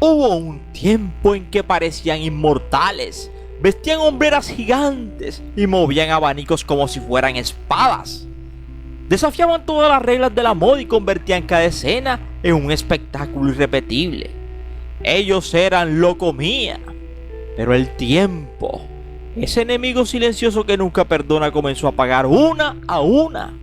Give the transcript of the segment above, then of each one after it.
Hubo un tiempo en que parecían inmortales, vestían hombreras gigantes y movían abanicos como si fueran espadas. Desafiaban todas las reglas de la moda y convertían cada escena en un espectáculo irrepetible. Ellos eran Locomía, pero el tiempo, ese enemigo silencioso que nunca perdona, comenzó a apagar una a una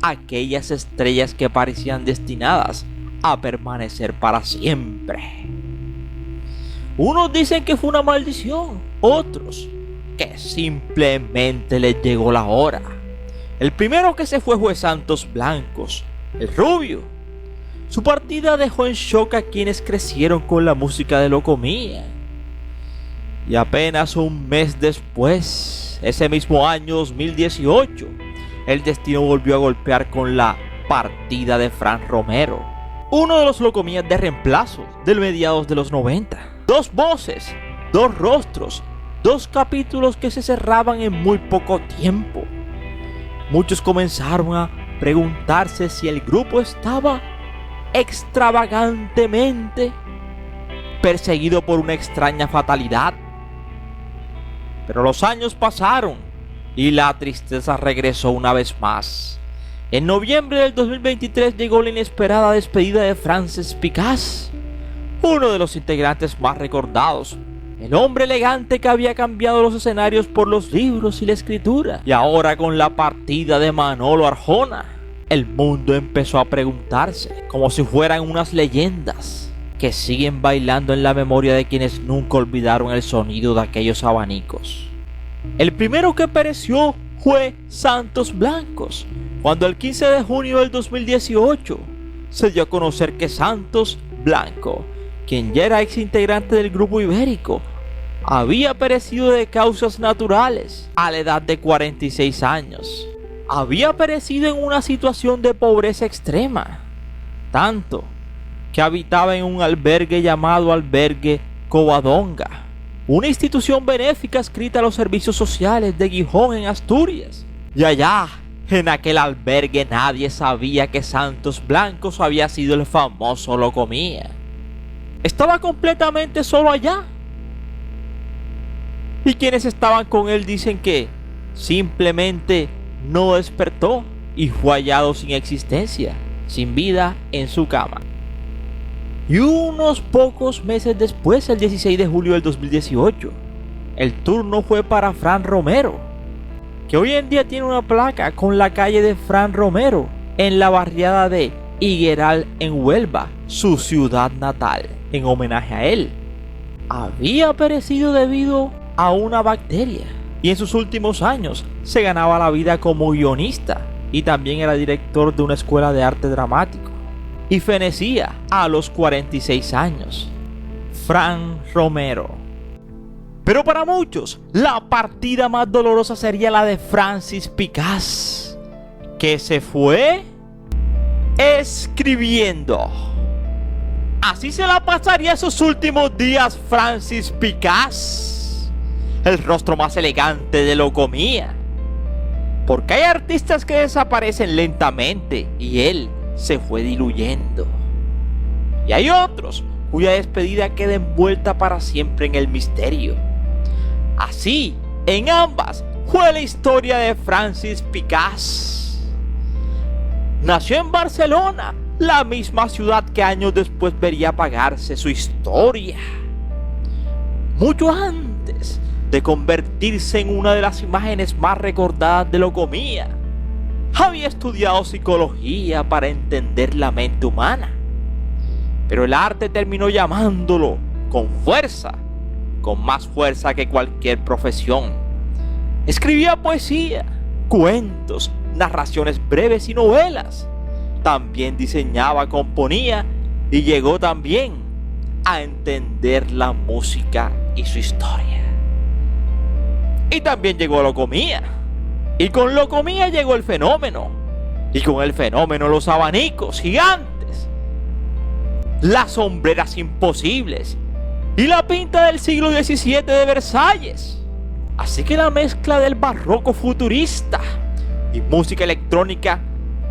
aquellas estrellas que parecían destinadas a permanecer para siempre. Unos dicen que fue una maldición, otros que simplemente les llegó la hora. El primero que se fue Santos Blancos, el rubio. Su partida dejó en shock a quienes crecieron con la música de Locomía. Y apenas un mes después, ese mismo año 2018, el destino volvió a golpear con la partida de Fran Romero, uno de los Locomías de reemplazo del mediados de los 90. Dos voces, dos rostros, dos capítulos que se cerraban en muy poco tiempo. Muchos comenzaron a preguntarse si el grupo estaba extravagantemente perseguido por una extraña fatalidad. Pero los años pasaron y la tristeza regresó una vez más. En noviembre del 2023 llegó la inesperada despedida de Francis Picaz, uno de los integrantes más recordados, el hombre elegante que había cambiado los escenarios por los libros y la escritura. Y ahora, con la partida de Manolo Arjona, el mundo empezó a preguntarse, como si fueran unas leyendas que siguen bailando en la memoria de quienes nunca olvidaron el sonido de aquellos abanicos. El primero que pereció fue Santos Blancos, cuando el 15 de junio del 2018 se dio a conocer que Santos Blanco, quien ya era ex integrante del grupo ibérico, había perecido de causas naturales a la edad de 46 años. Había perecido en una situación de pobreza extrema, tanto que habitaba en un albergue llamado Albergue Covadonga, una institución benéfica adscrita a los servicios sociales de Gijón, en Asturias. Y allá, en aquel albergue, nadie sabía que Santos Blancos había sido el famoso Locomía. Estaba completamente solo allá. Y quienes estaban con él dicen que simplemente no despertó y fue hallado sin existencia, sin vida, en su cama. Y unos pocos meses después, el 16 de julio del 2018, el turno fue para Fran Romero, que hoy en día tiene una placa con la calle de Fran Romero en la barriada de Higueral, en Huelva, su ciudad natal, en homenaje a él. Había perecido debido a una bacteria y en sus últimos años se ganaba la vida como guionista y también era director de una escuela de arte dramático. Y fenecía a los 46 años. Fran Romero. Pero para muchos, la partida más dolorosa sería la de Francis Picaz, que se fue escribiendo. Así se la pasaría esos últimos días Francis Picaz, el rostro más elegante de Locomía. Porque hay artistas que desaparecen lentamente y él se fue diluyendo. Y hay otros cuya despedida queda envuelta para siempre en el misterio. Así, en ambas, fue la historia de Francis Picaz. Nació en Barcelona, la misma ciudad que años después vería apagarse su historia. Mucho antes de convertirse en una de las imágenes más recordadas de Locomía, había estudiado psicología para entender la mente humana. Pero el arte terminó llamándolo con fuerza, con más fuerza que cualquier profesión. Escribía poesía, cuentos, narraciones breves y novelas. También diseñaba, componía y llegó también a entender la música y su historia. Y también llegó a Locomía. Y con Locomía llegó el fenómeno. Y con el fenómeno los abanicos gigantes, las sombreras imposibles y la pinta del siglo XVII de Versalles. Así que la mezcla del barroco futurista y música electrónica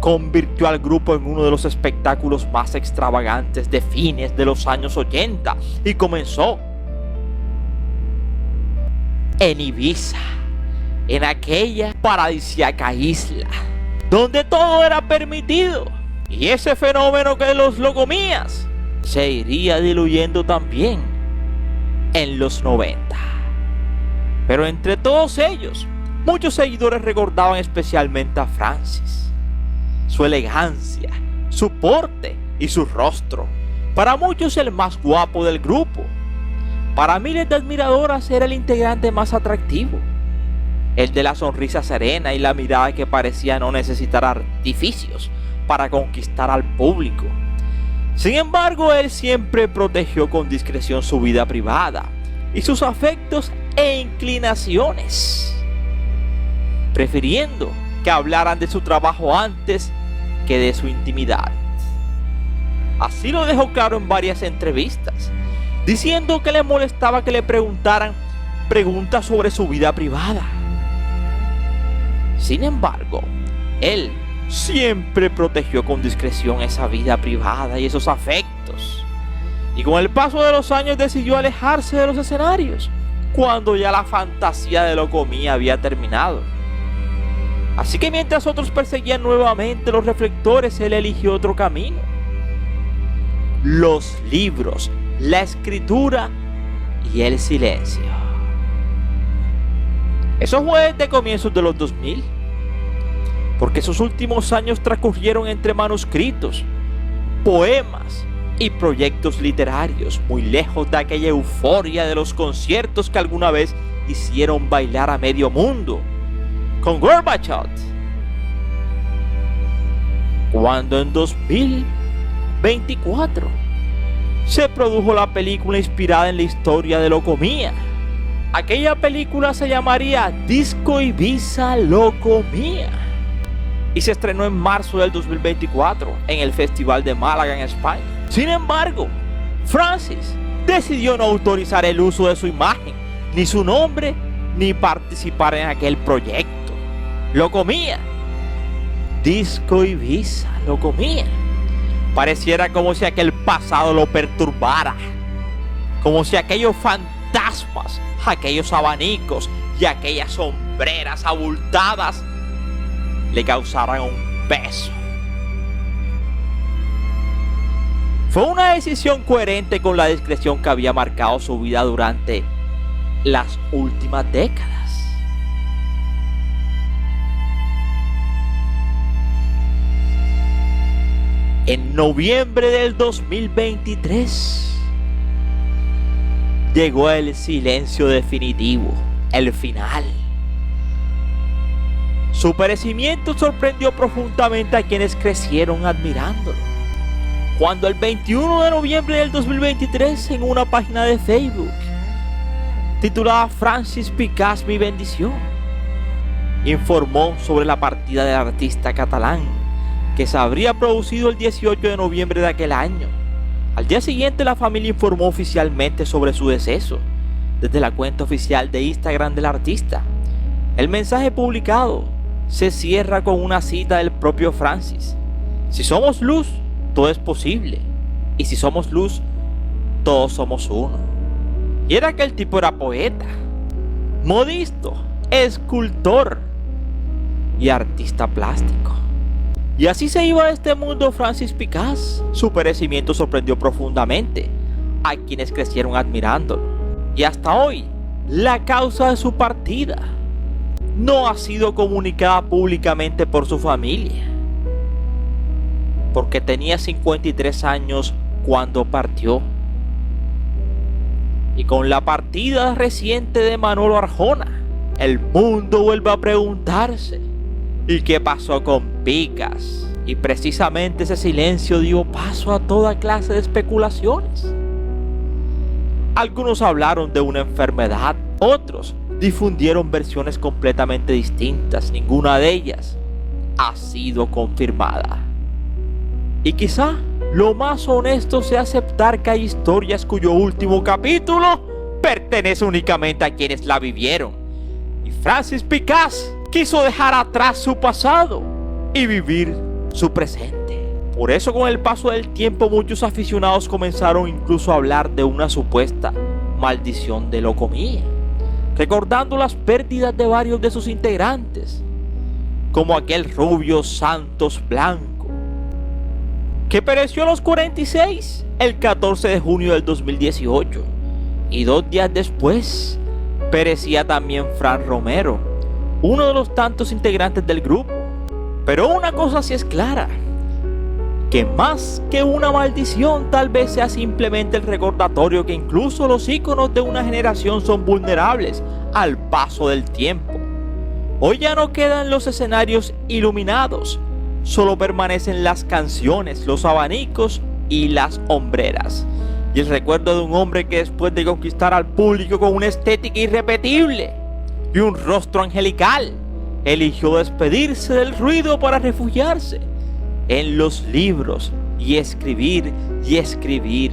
convirtió al grupo en uno de los espectáculos más extravagantes de fines de los años 80 y comenzó en Ibiza, en aquella paradisíaca isla donde todo era permitido, y ese fenómeno que los locomías se iría diluyendo también en los 90. Pero entre todos ellos, muchos seguidores recordaban especialmente a Francis, su elegancia, su porte y su rostro. Para muchos el más guapo del grupo. Para miles de admiradoras era el integrante más atractivo, el de la sonrisa serena y la mirada que parecía no necesitar artificios para conquistar al público. Sin embargo, él siempre protegió con discreción su vida privada y sus afectos e inclinaciones, prefiriendo que hablaran de su trabajo antes que de su intimidad. Así lo dejó claro en varias entrevistas, diciendo que le molestaba que le preguntaran preguntas sobre su vida privada. Sin embargo, él siempre protegió con discreción esa vida privada y esos afectos, y con el paso de los años decidió alejarse de los escenarios cuando ya la fantasía de locomía había terminado. Así que mientras otros perseguían nuevamente los reflectores, él eligió otro camino: los libros, la escritura y el silencio. Eso fue desde comienzos de los 2000, porque esos últimos años transcurrieron entre manuscritos, poemas y proyectos literarios, muy lejos de aquella euforia de los conciertos que alguna vez hicieron bailar a medio mundo con Gorbachev. Cuando en 2024 se produjo la película inspirada en la historia de Locomía. Aquella película se llamaría Disco Ibiza Locomía y se estrenó en marzo del 2024 en el Festival de Málaga en España. Sin embargo, Francis decidió no autorizar el uso de su imagen, ni su nombre, ni participar en aquel proyecto. Locomía, Disco Ibiza Locomía. Pareciera como si aquel pasado lo perturbara, como si aquellos fantasmas, aquellos abanicos y aquellas sombreras abultadas le causaran un peso. Fue una decisión coherente con la discreción que había marcado su vida durante las últimas décadas. En noviembre del 2023 llegó el silencio definitivo, el final. Su perecimiento sorprendió profundamente a quienes crecieron admirándolo, cuando el 21 de noviembre del 2023, en una página de Facebook titulada Francis Picàs, mi bendición, informó sobre la partida del artista catalán, que se habría producido el 18 de noviembre de aquel año. Al día siguiente, la familia informó oficialmente sobre su deceso desde la cuenta oficial de Instagram del artista. El mensaje publicado se cierra con una cita del propio Francis: si somos luz, todo es posible, y si somos luz, todos somos uno. Y era que el tipo era poeta, modisto, escultor y artista plástico. Y así se iba de este mundo Francis Picàs. Su perecimiento sorprendió profundamente a quienes crecieron admirándolo. Y hasta hoy, la causa de su partida no ha sido comunicada públicamente por su familia, porque tenía 53 años cuando partió. Y con la partida reciente de Manolo Arjona, el mundo vuelve a preguntarse: ¿y qué pasó con Picàs? Y precisamente ese silencio dio paso a toda clase de especulaciones. Algunos hablaron de una enfermedad, otros difundieron versiones completamente distintas. Ninguna de ellas ha sido confirmada. Y quizá lo más honesto sea aceptar que hay historias cuyo último capítulo pertenece únicamente a quienes la vivieron. Y Francis Picàs quiso dejar atrás su pasado y vivir su presente. Por eso con el paso del tiempo muchos aficionados comenzaron incluso a hablar de una supuesta maldición de Locomía, recordando las pérdidas de varios de sus integrantes, como aquel Rubio Santos Blanco, que pereció a los 46 el 14 de junio del 2018, y 2 días después perecía también Fran Romero, uno de los tantos integrantes del grupo. Pero una cosa sí es clara, que más que una maldición tal vez sea simplemente el recordatorio que incluso los íconos de una generación son vulnerables al paso del tiempo. Hoy ya no quedan los escenarios iluminados, solo permanecen las canciones, los abanicos y las hombreras. Y el recuerdo de un hombre que después de conquistar al público con una estética irrepetible y un rostro angelical, eligió despedirse del ruido para refugiarse en los libros y escribir y escribir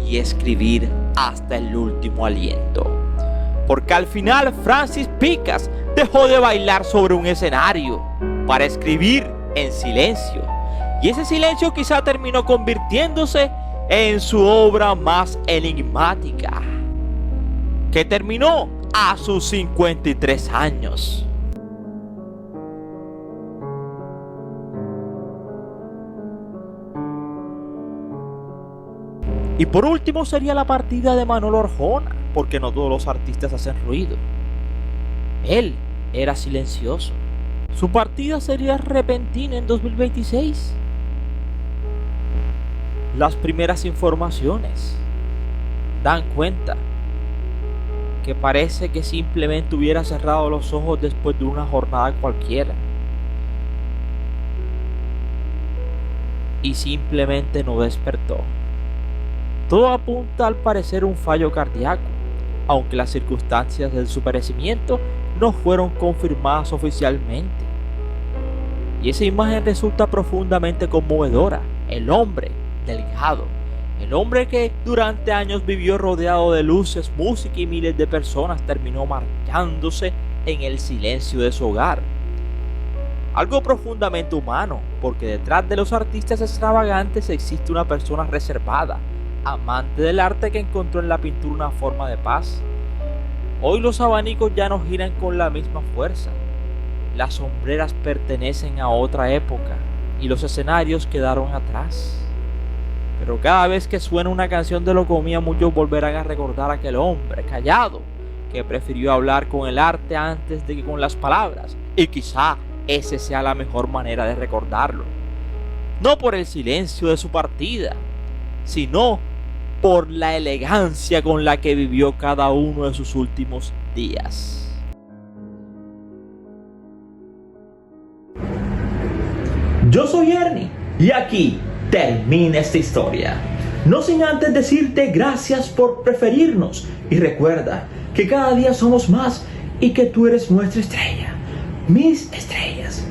y escribir hasta el último aliento. Porque al final Francis Picas dejó de bailar sobre un escenario para escribir en silencio. Y ese silencio quizá terminó convirtiéndose en su obra más enigmática, que terminó a sus 53 años. Y por último sería la partida de Manolo Arjona, porque no todos los artistas hacen ruido. Él era silencioso. Su partida sería repentina en 2026. Las primeras informaciones dan cuenta que parece que simplemente hubiera cerrado los ojos después de una jornada cualquiera y simplemente no despertó. Todo apunta al parecer un fallo cardíaco, aunque las circunstancias de su perecimiento no fueron confirmadas oficialmente. Y esa imagen resulta profundamente conmovedora. El hombre delgado, el hombre que durante años vivió rodeado de luces, música y miles de personas, terminó marchándose en el silencio de su hogar. Algo profundamente humano, porque detrás de los artistas extravagantes existe una persona reservada, amante del arte, que encontró en la pintura una forma de paz. Hoy los abanicos ya no giran con la misma fuerza. Las sombreras pertenecen a otra época y los escenarios quedaron atrás. Pero cada vez que suena una canción de Locomía, muchos volverán a recordar a aquel hombre callado que prefirió hablar con el arte antes de que con las palabras. Y quizá esa sea la mejor manera de recordarlo. No por el silencio de su partida, sino por la elegancia con la que vivió cada uno de sus últimos días. Yo soy Ernie y aquí termina esta historia. No sin antes decirte gracias por preferirnos y recuerda que cada día somos más y que tú eres nuestra estrella, mis estrellas.